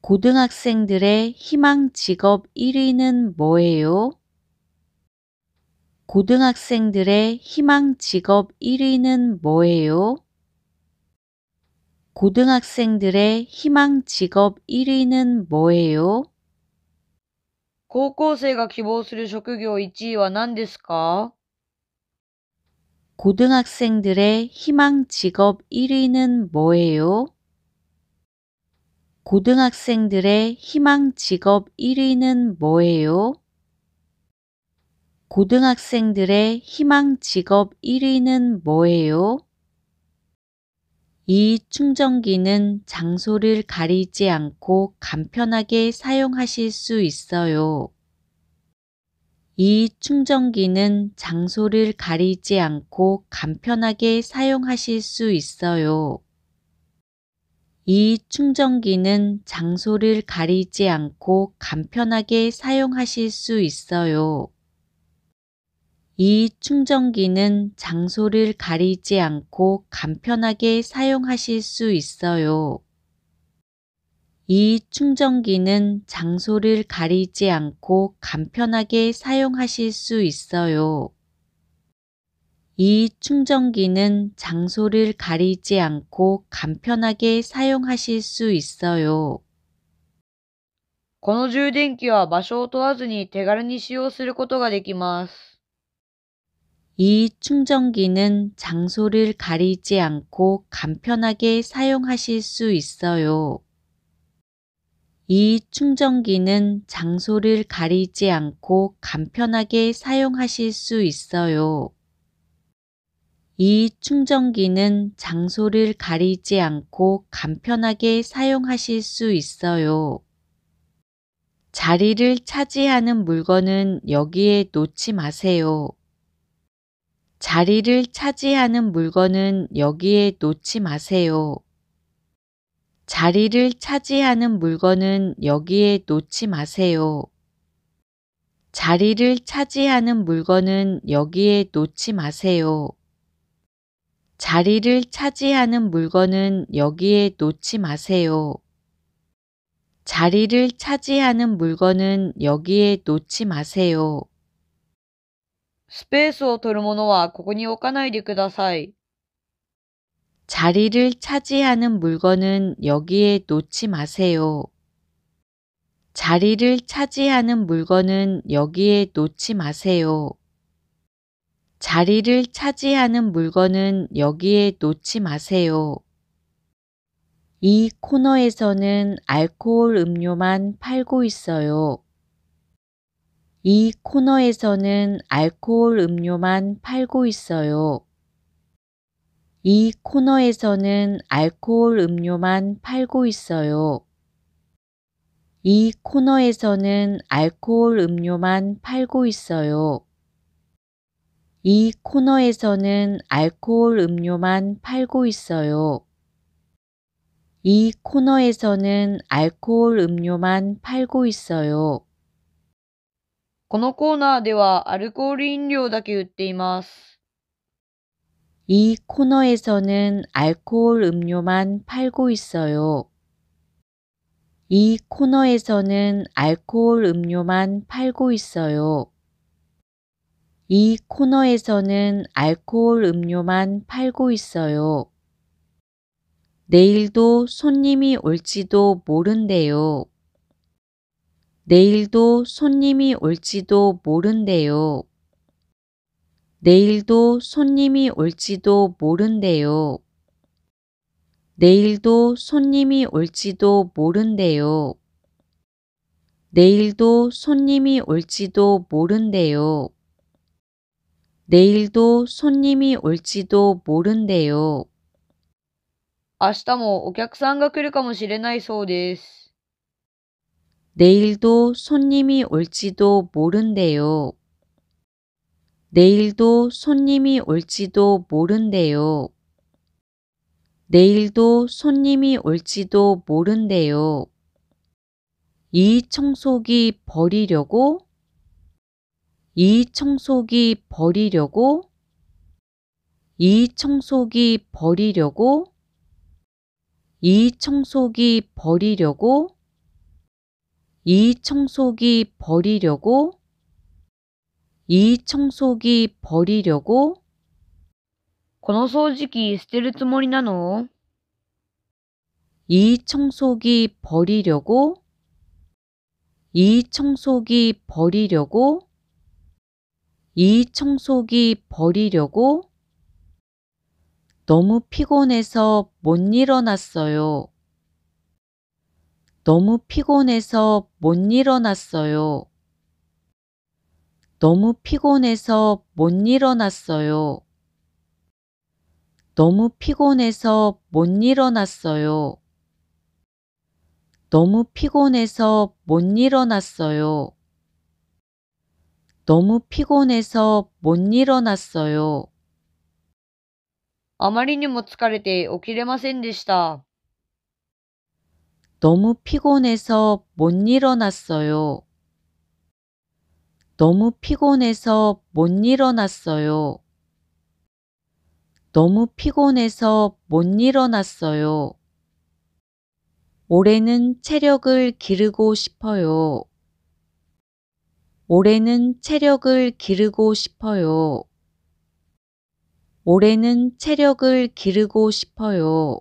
고등학생들의 희망 직업 1위는 뭐예요? 고등학생들의 희망 직업 1위는 뭐예요? 고등학생들의 희망 직업 1위는 뭐예요? 高校生が希望する職業1位は何ですか？ 고등학생들의 희망 직업 1위는 뭐예요? 고등학생들의 희망 직업 1위는 뭐예요? 고등학생들의 희망 직업 1위는 뭐예요? 이 충전기는 장소를 가리지 않고 간편하게 사용하실 수 있어요. 이 충전기는 장소를 가리지 않고 간편하게 사용하실 수 있어요. 이 충전기는 장소를 가리지 않고 간편하게 사용하실 수 있어요. 이 충전기는 장소를 가리지 않고 간편하게 사용하실 수 있어요. 이 충전기는 장소를 가리지 않고 간편하게 사용하실 수 있어요. 이 충전기는 장소를 가리지 않고 간편하게 사용하실 수 있어요. この充電器は場所を問わずに手軽に使用することができます。 이 충전기는 장소를 가리지 않고 간편하게 사용하실 수 있어요. 이 충전기는 장소를 가리지 않고 간편하게 사용하실 수 있어요. 이 충전기는 장소를 가리지 않고 간편하게 사용하실 수 있어요. 자리를 차지하는 물건은 여기에 놓지 마세요. 자리를 차지하는 물건은 여기에 놓지 마세요. 자리를 차지하는 물건은 여기에 놓지 마세요. 자리를 차지하는 물건은 여기에 놓지 마세요. 자리를 차지하는 물건은 여기에 놓지 마세요. 자리를 차지하는 물건은 여기에 놓지 마세요. スペースを取るものはここに置かないでください。 자리를 차지하는 물건은 여기에 놓지 마세요. 자리를 차지하는 물건은 여기에 놓지 마세요. 자리를 차지하는 물건은 여기에 놓지 마세요. 이 코너에서는 알코올 음료만 팔고 있어요. 이 코너에서는 알코올 음료만 팔고 있어요. 이 코너에서는 알코올 음료만 팔고 있어요. 이 코너에서는 알코올 음료만 팔고 있어요. 이 코너에서는 알코올 음료만 팔고 있어요. 이 코너에서는 알코올 음료만 팔고 있어요. このコーナーではアルコール飲料だけ売っています。 이 코너에서는 알코올 음료만 팔고 있어요. 이 코너에서는 알코올 음료만 팔고 있어요. 이 코너에서는 알코올 음료만 팔고 있어요. 내일도 손님이 올지도 모른대요. 내일도 손님이 올지도 모른대요. 내일도 손님이 올지도 모른대요. 내일도 손님이 올지도 모른대요. 내일도 손님이 올지도 모른대요. 내일도 손님이 올지도 모른대요. 明日もお客さんが来るかもしれないそうです。 내일도 손님이 올지도 모른대요. 내일도 손님이 올지도 모른대요. 내일도 손님이 올지도 모른대요. 이 청소기 버리려고? 이 청소기 버리려고? 이 청소기 버리려고? 이 청소기 버리려고? 이 청소기 버리려고? 이 청소기 버리려고? この掃除機捨てるつもりなの？ 이 청소기 버리려고? 이 청소기 버리려고? 이 청소기 버리려고? 너무 피곤해서 못 일어났어요. 너무 피곤해서 못 일어났어요. 너무 피곤해서 못 일어났어요. 너무 피곤해서 못 일어났어요. 너무 피곤해서 못 일어났어요. 너무 피곤해서 못 일어났어요. あまりにも疲れて起きれませんでした。 너무 피곤해서 못 일어났어요. 너무 피곤해서 못 일어났어요. 너무 피곤해서 못 일어났어요. 올해는 체력을 기르고 싶어요. 올해는 체력을 기르고 싶어요. 올해는 체력을 기르고 싶어요.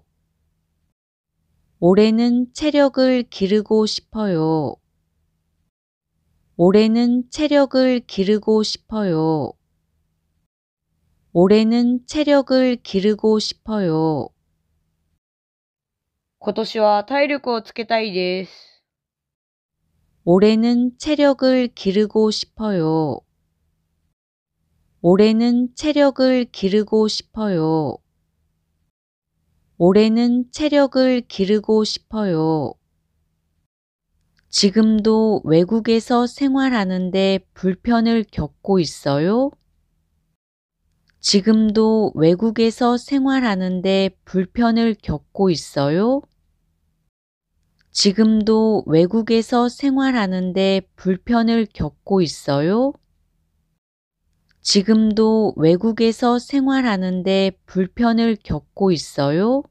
올해는 체력을 기르고 싶어요. 올해는 체력을 기르고 싶어요. 올해는 체력을 기르고 싶어요. 今年は体力をつけたいです。 올해는 체력을 기르고 싶어요. 올해는 체력을 기르고 싶어요. 올해는 체력을 기르고 싶어요. 지금도 외국에서 생활하는데 불편을 겪고 있어요? 지금도 외국에서 생활하는데 불편을 겪고 있어요? 지금도 외국에서 생활하는데 불편을 겪고 있어요? 지금도 외국에서 생활하는데 불편을 겪고 있어요?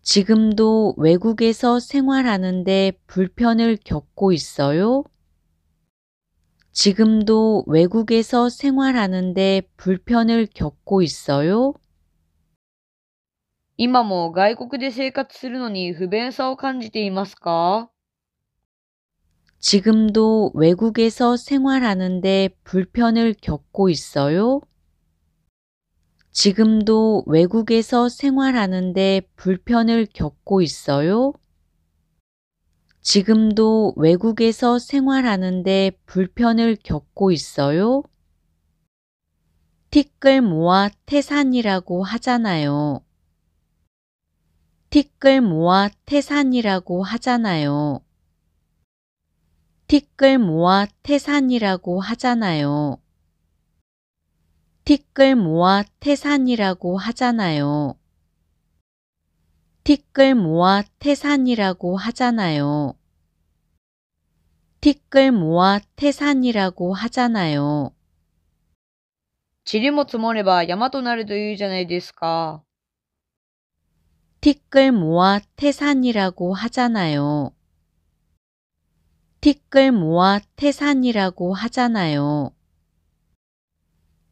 지금도 외국에서 생활하는데 불편을 겪고 있어요? 지금도 외국에서 생활하는데 불편을 겪고 있어요? 今も外国で生活するのに不便さを感じていますか？ 지금도 외국에서 생활하는데 불편을 겪고 있어요? 지금도 외국에서 생활하는데 불편을 겪고 있어요? 지금도 외국에서 생활하는데 불편을 겪고 있어요? 티끌 모아 태산이라고 하잖아요. 티끌 모아 태산이라고 하잖아요. 티끌 모아 태산이라고 하잖아요. 티끌 모아 태산이라고 하잖아요. 티끌 모아 태산이라고 하잖아요. 티끌 모아 태산이라고 하잖아요. 塵も積もれば山となるというじゃないですか。 티끌 모아 태산이라고 하잖아요. 티끌 모아 태산이라고 하잖아요.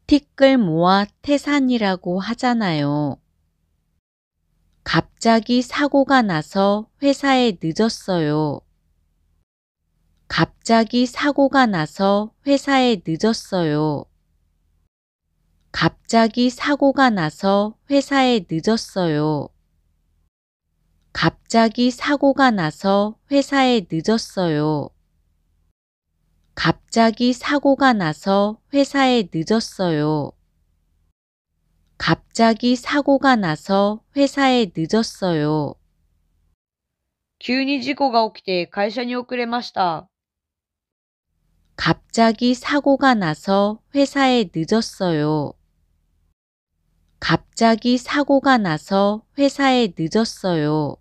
티끌 모아 태산이라고 하잖아요. 갑자기 사고가 나서 회사에 늦었어요. 갑자기 사고가 나서 회사에 늦었어요. 갑자기 사고가 나서 회사에 늦었어요. 갑자기 사고가 나서 회사에 늦었어요. 갑자기 사고가 나서 회사에 늦었어요. 갑자기 사고가 나서 회사에 늦었어요. 急に事故が起きて会社に遅れました。 갑자기 사고가 나서 회사에 늦었어요. 갑자기 사고가 나서 회사에 늦었어요.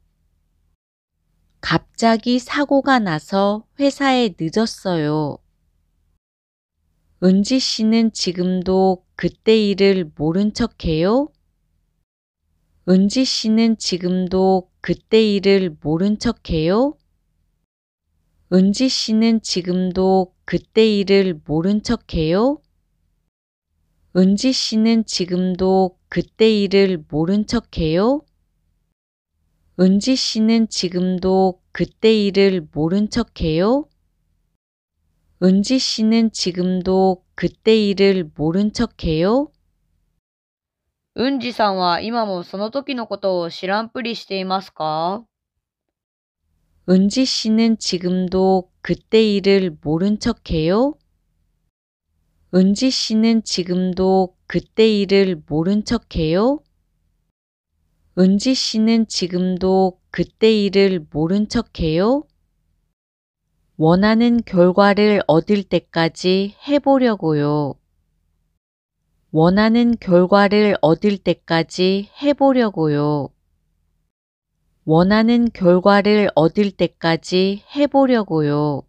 갑자기 사고가 나서 회사에 늦었어요. 은지 씨는 지금도 그때 일을 모른 척해요? 은지 씨는 지금도 그때 일을 모른 척해요? 은지 씨는 지금도 그때 일을 모른 척해요? 은지 씨는 지금도 그때 일을 모른 척해요? 은지 씨는 지금도 그때 일을 모른 척해요? 은지 씨는 지금도 그때 일을 모른 척해요? うんじさんは今もその時のことを知らんぷりしていますか？ 은지 씨는 지금도 그때 일을 모른 척해요? 은지 씨는 지금도 그때 일을 모른 척해요? 은지 씨는 지금도 그때 일을 모른 척해요? 원하는 결과를 얻을 때까지 해보려고요. 원하는 결과를 얻을 때까지 해보려고요. 원하는 결과를 얻을 때까지 해보려고요.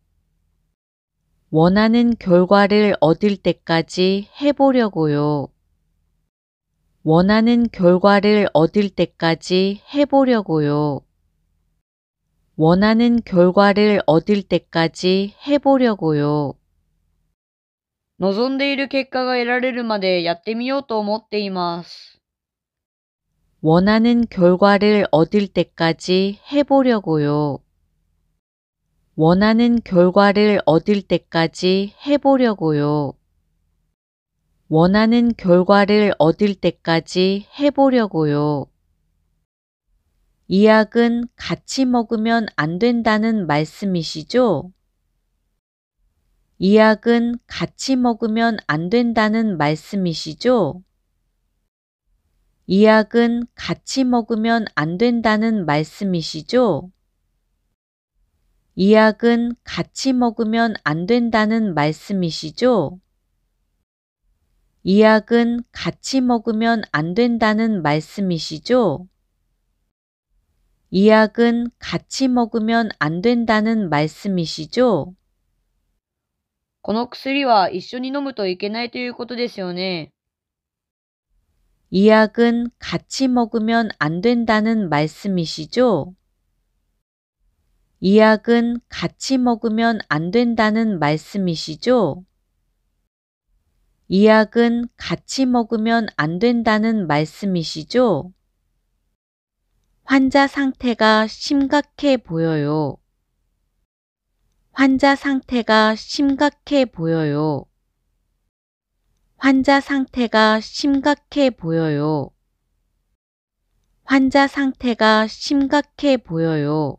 원하는 결과를 얻을 때까지 해보려고요. 원하는 결과를 얻을 때까지 해보려고요. 원하는 결과를 얻을 때까지 해보려고요. 望んでいる結果が得られるまでやってみようと思っています。 원하는 결과를 얻을 때까지 해보려고요. 원하는 결과를 얻을 때까지 해보려고요. 원하는 결과를 얻을 때까지 해보려고요. 이 약은 같이 먹으면 안 된다는 말씀이시죠? 이 약은 같이 먹으면 안 된다는 말씀이시죠? 이 약은 같이 먹으면 안 된다는 말씀이시죠? 이 약은 같이 먹으면 안 된다는 말씀이시죠? 이 약은 같이 먹으면 안 된다는 말씀이시죠? 이 약은 같이 먹으면 안 된다는 말씀이시죠? この薬は一緒に飲むといけないということですよね。 이 약은 같이 먹으면 안 된다는 말씀이시죠? 이 약은 같이 먹으면 안 된다는 말씀이시죠? 이 약은 같이 먹으면 안 된다는 말씀이시죠? 환자 상태가 심각해 보여요. 환자 상태가 심각해 보여요. 환자 상태가 심각해 보여요. 환자 상태가 심각해 보여요.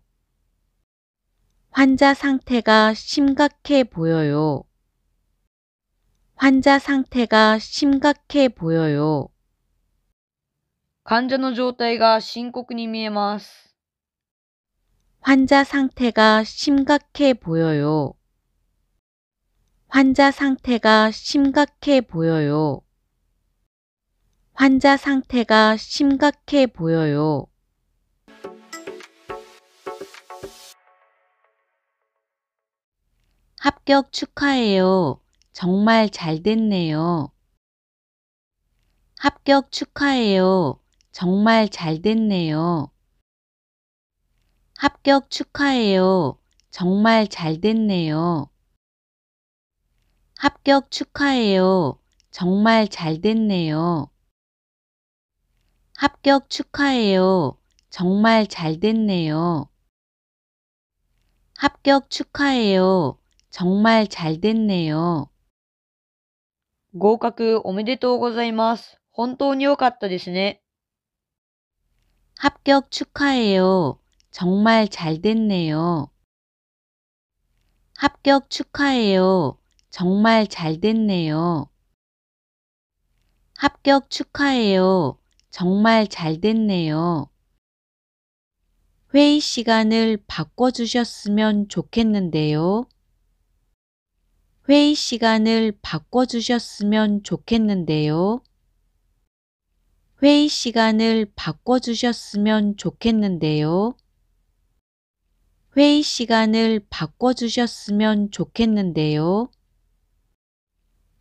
환자 상태가 심각해 보여요. 환자 상태가 심각해 보여요. 患者の状態が深刻に見えます。 환자 상태가 심각해 보여요. 환자 상태가 심각해 보여요. 환자 상태가 심각해 보여요. 합격 축하해요. 정말 잘 됐네요. 합격 축하해요. 정말 잘 됐네요. 합격 축하해요. 정말 잘 됐네요. 합격 축하해요. 정말 잘 됐네요. 합격 축하해요. 정말 잘 됐네요. 합격 축하해요. 정말 잘 됐네요. 合格おめでとうございます。本当に良かったですね。 합격 축하해요. 정말 잘 됐네요. 합격 축하해요. 정말 잘 됐네요. 합격 축하해요. 정말 잘 됐네요. 회의 시간을 바꿔주셨으면 좋겠는데요. 회의 시간을 바꿔주셨으면 좋겠는데요. 회의 시간을 바꿔주셨으면 좋겠는데요. 회의 시간을 바꿔주셨으면 좋겠는데요.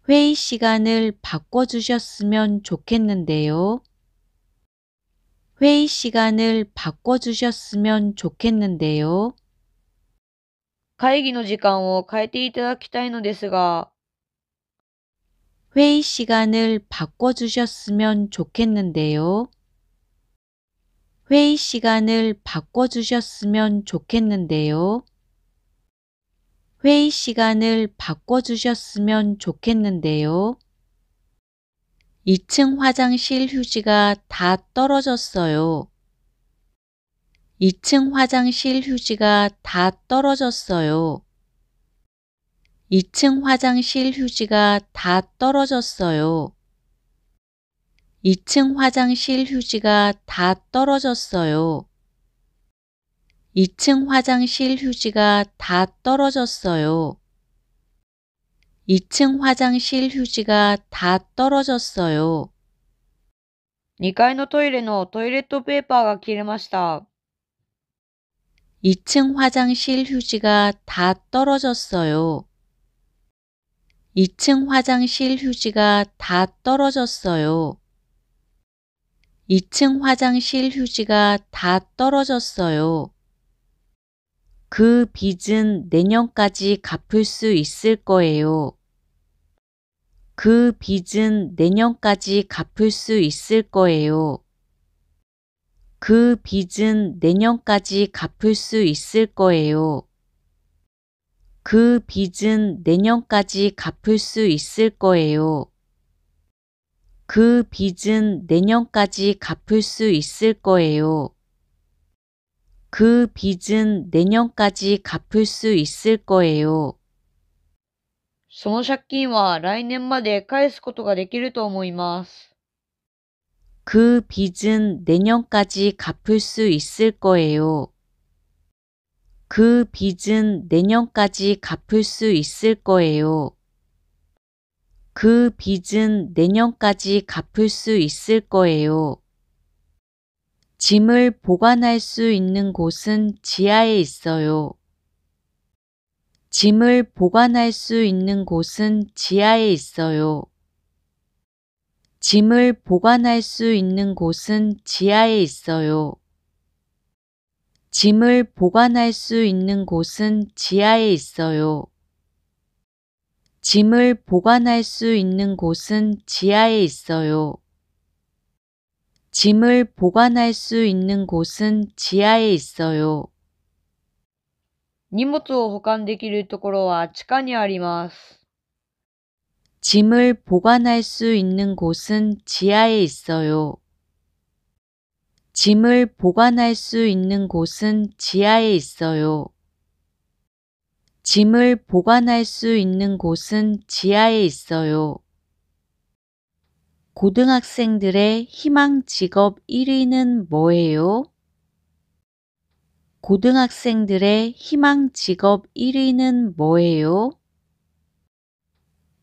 회의 시간을 바꿔주셨으면 좋겠는데요. 회의 시간을 바꿔주셨으면 좋겠는데요. 会議の時間を変えていただきたいのですが、회의 시간을 바꿔주셨으면 좋겠는데요. 회의 시간을 바꿔주셨으면 좋겠는데요. 회의 시간을 바꿔주셨으면 좋겠는데요. 2층 화장실 휴지가 다 떨어졌어요. 2층 화장실 휴지가 다 떨어졌어요. 2층 화장실 휴지가 다 떨어졌어요. 2층 화장실 휴지가 다 떨어졌어요. 2층 화장실 휴지가 다 떨어졌어요. 2층 화장실 휴지가 다 떨어졌어요. 2階のトイレのトイレットペーパーが切れました。2층 화장실 휴지가 다 떨어졌어요. 2층 화장실 휴지가 다 떨어졌어요. 2층 화장실 휴지가 다 떨어졌어요. 그 빚은 내년까지 갚을 수 있을 거예요. 그 빚은 내년까지 갚을 수 있을 거예요. 그 빚은 내년까지 갚을 수 있을 거예요. 그 빚은 내년까지 갚을 수 있을 거예요. 그 빚은 내년까지 갚을 수 있을 거예요. 그 빚은 내년까지 갚을 수 있을 거예요. その借金は来年まで返すことができると思います。그 빚은 내년까지 갚을 수 있을 거예요. 그 빚은 내년까지 갚을 수 있을 거예요. 그 빚은 내년까지 갚을 수 있을 거예요. 짐을 보관할 수 있는 곳은 지하에 있어요. 짐을 보관할 수 있는 곳은 지하에 있어요. 짐을 보관할 수 있는 곳은 지하에 있어요. 짐을 보관할 수 있는 곳은 지하에 있어요. 짐을 보관할 수 있는 곳은 지하에 있어요. 짐을 보관할 수 있는 곳은 지하에 있어요. 荷物を保管できるところは地下にあります。 짐을 보관할 수 있는 곳은 지하에 있어요. 짐을 보관할 수 있는 곳은 지하에 있어요. 짐을 보관할 수 있는 곳은 지하에 있어요. 고등학생들의 희망 직업 1위는 뭐예요? 고등학생들의 희망 직업 1위는 뭐예요?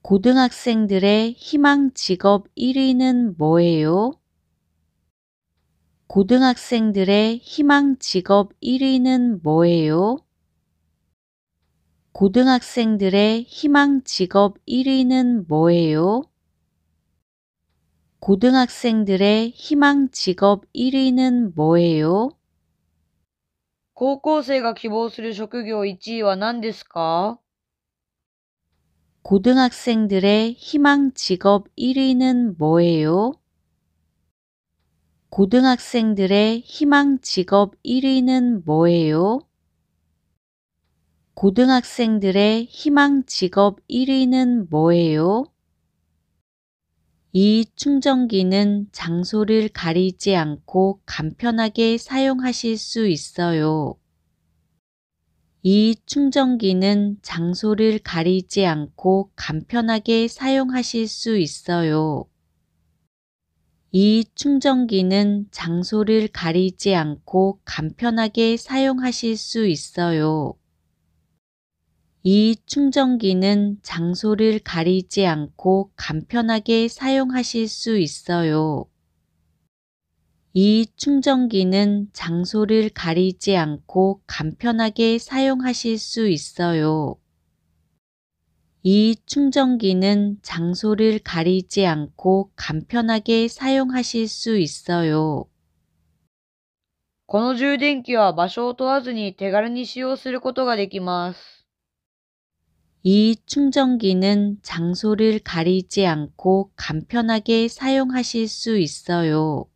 고등학생들의 희망 직업 1위는 뭐예요? 고등학생들의 희망 직업 1위는 뭐예요? 고등학생들의 희망 직업 1위는 뭐예요? 고등학생들의 희망 직업 1위는 뭐예요? 高校生が希望する職業1位は何ですか？ 고등학생들의 희망 직업 1위는 뭐예요? 고등학생들의 희망 직업 1위는 뭐예요? 고등학생들의 희망 직업 1위는 뭐예요? 이 충전기는 장소를 가리지 않고 간편하게 사용하실 수 있어요. 이 충전기는 장소를 가리지 않고 간편하게 사용하실 수 있어요. 이 충전기는 장소를 가리지 않고 간편하게 사용하실 수 있어요. 이 충전기는 장소를 가리지 않고 간편하게 사용하실 수 있어요. 이 충전기는 장소를 가리지 않고 간편하게 사용하실 수 있어요. 이 충전기는 장소를 가리지 않고 간편하게 사용하실 수 있어요. この充電器は場所を問わずに手軽に使用することができます。이 충전기는 장소를 가리지 않고 간편하게 사용하실 수 있어요.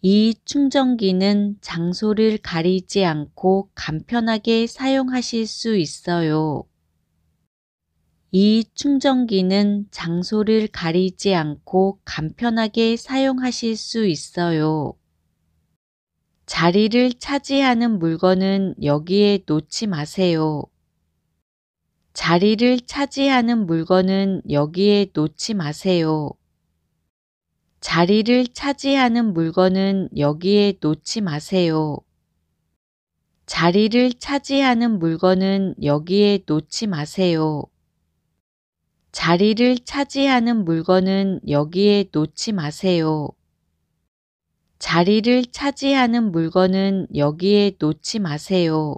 이 충전기는 장소를 가리지 않고 간편하게 사용하실 수 있어요. 이 충전기는 장소를 가리지 않고 간편하게 사용하실 수 있어요. 자리를 차지하는 물건은 여기에 놓지 마세요. 자리를 차지하는 물건은 여기에 놓지 마세요. 자리를 차지하는 물건은 여기에 놓지 마세요. 자리를 차지하는 물건은 여기에 놓지 마세요. 자리를 차지하는 물건은 여기에 놓지 마세요. 자리를 차지하는 물건은 여기에 놓지 마세요.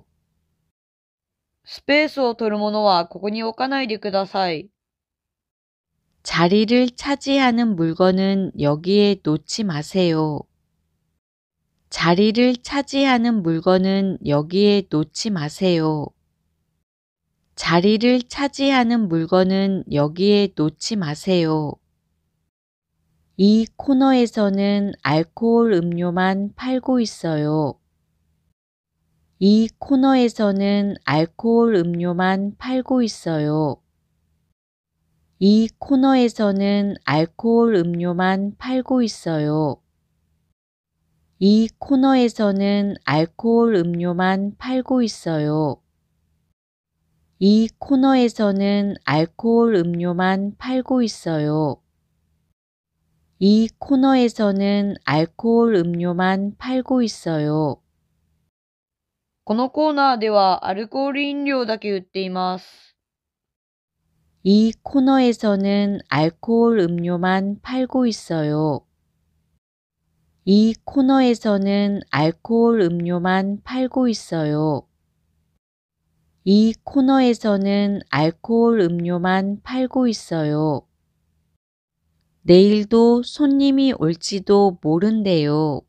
スペースを取るものはここに置かないでください。 자리를 차지하는 물건은 여기에 놓지 마세요. 자리를 차지하는 물건은 여기에 놓지 마세요. 자리를 차지하는 물건은 여기에 놓지 마세요. 이 코너에서는 알코올 음료만 팔고 있어요. 이 코너에서는 알코올 음료만 팔고 있어요. 이 코너에서는 알코올 음료만 팔고 있어요. 이 코너에서는 알코올 음료만 팔고 있어요. 이 코너에서는 알코올 음료만 팔고 있어요. 이 코너에서는 알코올 음료만 팔고 있어요. このコーナーではアルコール飲料だけ売っています。 이 코너에서는 알코올 음료만 팔고 있어요. 이 코너에서는 알코올 음료만 팔고 있어요. 이 코너에서는 알코올 음료만 팔고 있어요. 내일도 손님이 올지도 모른대요.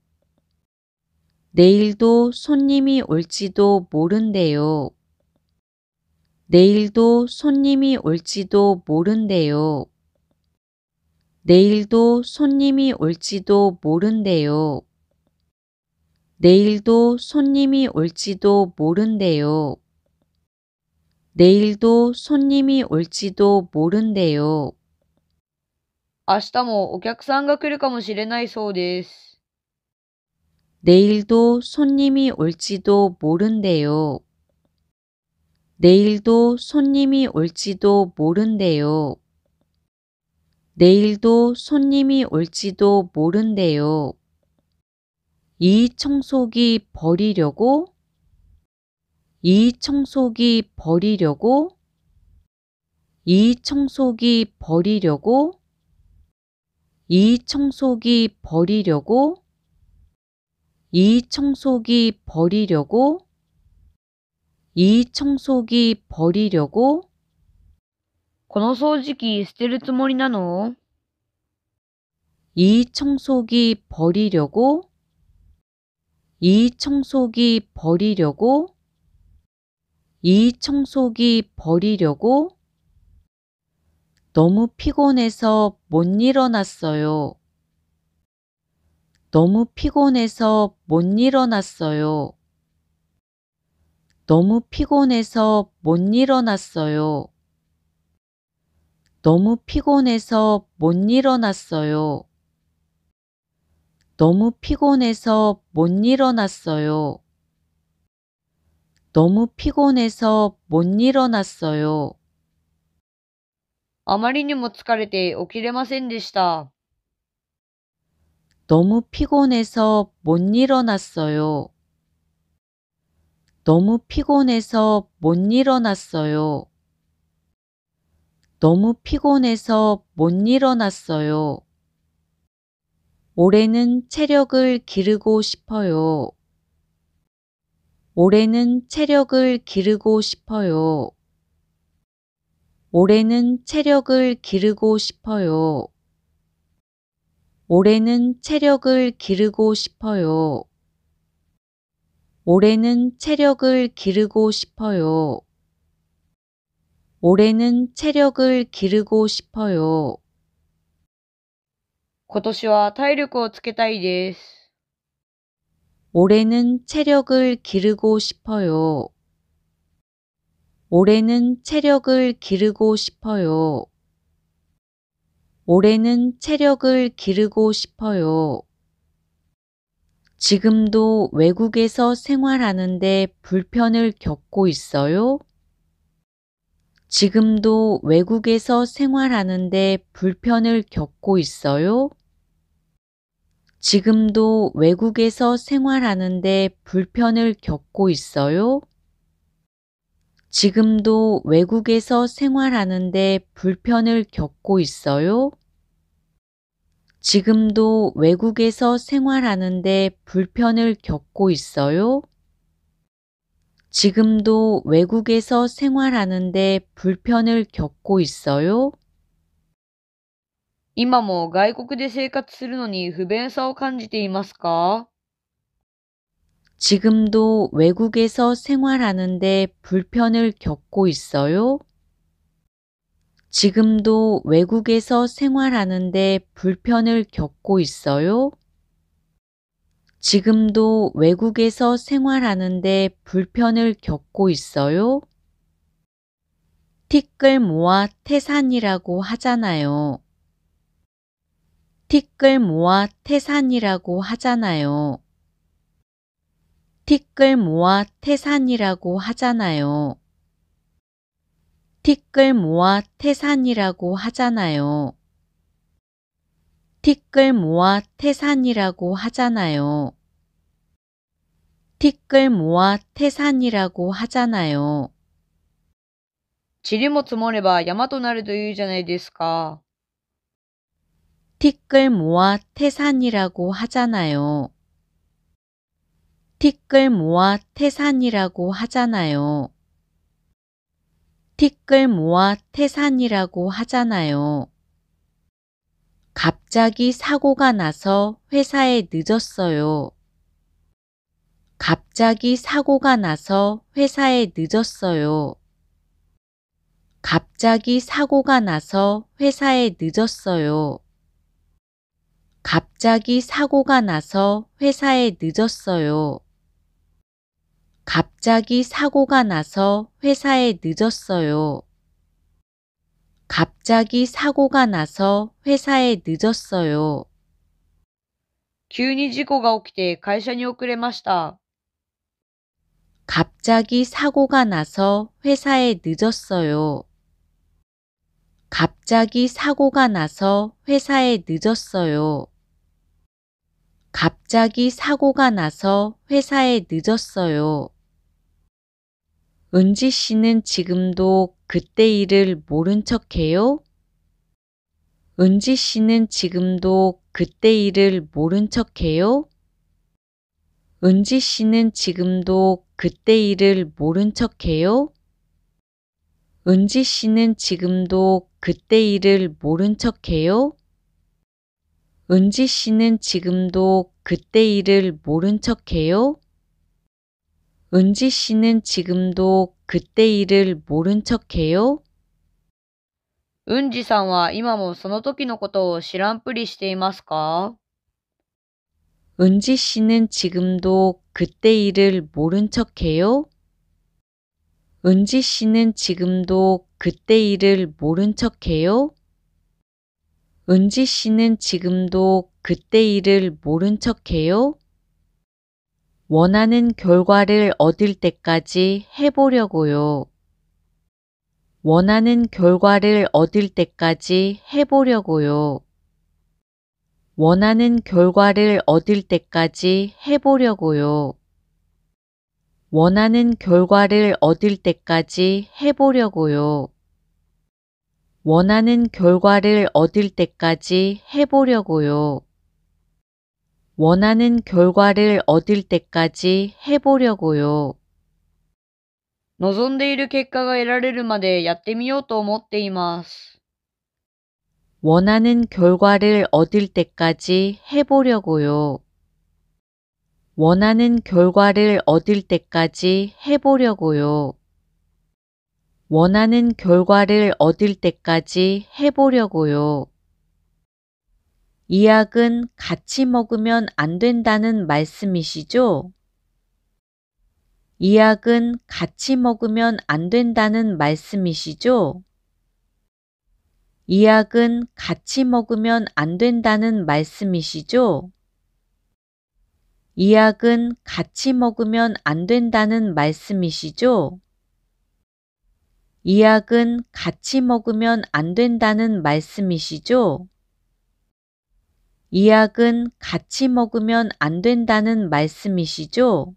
내일도 손님이 올지도 모른대요. 내일도 손님이 올지도 모른대요. 내일도 손님이 올지도 모른대요. 내일도 손님이 올지도 모른대요. 내일도 손님이 올지도 모른대요. 明日もお客さんが来るかもしれないそうです。 내일도 손님이 올지도 모른대요. 내일도 손님이 올지도 모른대요. 내일도 손님이 올지도 모른대요. 이 청소기 버리려고? 이 청소기 버리려고? 이 청소기 버리려고? 이 청소기 버리려고? 이 청소기 버리려고? 이 청소기 버리려고? この掃除機捨てるつもりなの？ 이 청소기 버리려고? 이 청소기 버리려고? 이 청소기 버리려고? 너무 피곤해서 못 일어났어요. 너무 피곤해서 못 일어났어요. 너무 피곤해서 못 일어났어요. 너무 피곤해서 못 일어났어요. 너무 피곤해서 못 일어났어요. 너무 피곤해서 못 일어났어요. あまりにも疲れて起きれませんでした。 너무 피곤해서 못 일어났어요. 너무 피곤해서 못 일어났어요. 너무 피곤해서 못 일어났어요. 올해는 체력을 기르고 싶어요. 올해는 체력을 기르고 싶어요. 올해는 체력을 기르고 싶어요. 올해는 체력을 기르고 싶어요. 올해는 체력을 기르고 싶어요. 올해는 체력을 기르고 싶어요. 今年は体力をつけたいです。 올해는 체력을 기르고 싶어요. 올해는 체력을 기르고 싶어요. 올해는 체력을 기르고 싶어요. 지금도 외국에서 생활하는데 불편을 겪고 있어요? 지금도 외국에서 생활하는데 불편을 겪고 있어요? 지금도 외국에서 생활하는데 불편을 겪고 있어요? 지금도 외국에서 생활하는데 불편을 겪고 있어요? 지금도 외국에서 생활하는데 불편을 겪고 있어요? 지금도 외국에서 생활하는데 불편을 겪고 있어요? 今も外国で生活するのに不便さを感じていますか？ 지금도 외국에서 생활하는데 불편을 겪고 있어요? 지금도 외국에서 생활하는데 불편을 겪고 있어요? 지금도 외국에서 생활하는데 불편을 겪고 있어요? 티끌 모아 태산이라고 하잖아요. 티끌 모아 태산이라고 하잖아요. 티끌 모아 태산이라고 하잖아요. 티끌 모아 태산이라고 하잖아요. 티끌 모아 태산이라고 하잖아요. 티끌 모아 태산이라고 하잖아요. 塵も積もれば山となるというじゃないですか。 티끌 모아 태산이라고 하잖아요. 티끌 모아 태산이라고 하잖아요. 티끌 모아 태산이라고 하잖아요. 갑자기 사고가 나서 회사에 늦었어요. 갑자기 사고가 나서 회사에 늦었어요. 갑자기 사고가 나서 회사에 늦었어요. 갑자기 사고가 나서 회사에 늦었어요. 갑자기 사고가 나서 회사에 늦었어요. 갑자기 사고가 나서 회사에 늦었어요. 急に事故が起きて会社に遅れました。 갑자기 사고가 나서 회사에 늦었어요. 갑자기 사고가 나서 회사에 늦었어요. 갑자기 사고가 나서 회사에 늦었어요. 은지 씨는 지금도 그때 일을 모른 척해요? 은지 씨는 지금도 그때 일을 모른 척해요? 은지 씨는 지금도 그때 일을 모른 척해요? 은지 씨는 지금도 그때 일을 모른 척해요? 은지 씨는 지금도 그때 일을 모른 척해요? 은지 씨는 지금도 그때 일을 모른 척해요? うんじさんは今もその時のことを知らんぷりしていますか？ 은지 씨는 지금도 그때 일을 모른 척해요? 은지 씨는 지금도 그때 일을 모른 척해요? 은지 씨는 지금도 그때 일을 모른 척해요? 원하는 결과를 얻을 때까지 해보려고요. 원하는 결과를 얻을 때까지 해보려고요. 원하는 결과를 얻을 때까지 해보려고요. 원하는 결과를 얻을 때까지 해보려고요. 원하는 결과를 얻을 때까지 해보려고요. 원하는 결과를 얻을 때까지 해보려고요. 望んでいる結果が得られるまでやってみようと思っています。 원하는 결과를 얻을 때까지 해보려고요. 원하는 결과를 얻을 때까지 해보려고요. 원하는 결과를 얻을 때까지 해보려고요. 이 약은 같이 먹으면 안 된다는 말씀이시죠? 이 약은 같이 먹으면 안 된다는 말씀이시죠? 이 약은 같이 먹으면 안 된다는 말씀이시죠? 이 약은 같이 먹으면 안 된다는 말씀이시죠? 이 약은 같이 먹으면 안 된다는 말씀이시죠? 이 약은 같이 먹으면 안 된다는 말씀이시죠?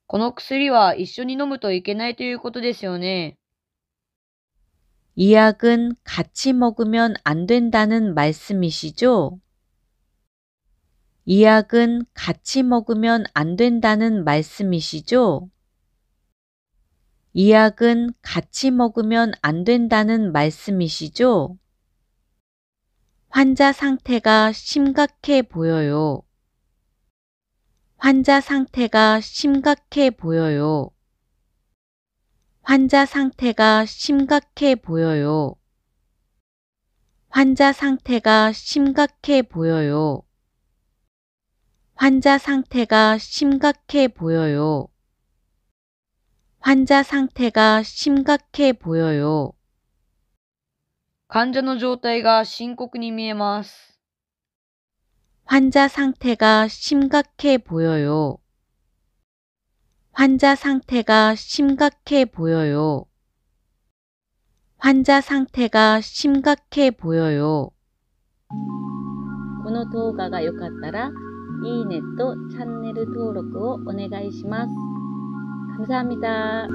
この薬は一緒に飲むといけないということですよね。이 약은 같이 먹으면 안 된다는 말씀이시죠? 이 약은 같이 먹으면 안 된다는 말씀이시죠? 이 약은 같이 먹으면 안 된다는 말씀이시죠? 환자 상태가 심각해 보여요. 환자 상태가 심각해 보여요. 환자 상태가 심각해 보여요. 환자 상태가 심각해 보여요. 환자 상태가 심각해 보여요. 환자 상태가 심각해 보여요. 患者の状態が深刻に見えます。 환자 상태가 심각해 보여요. 환자 상태가 심각해 보여요. 환자 상태가 심각해 보여요. この動画が良かったら、いいねとチャンネル登録をお願いします。감사합니다.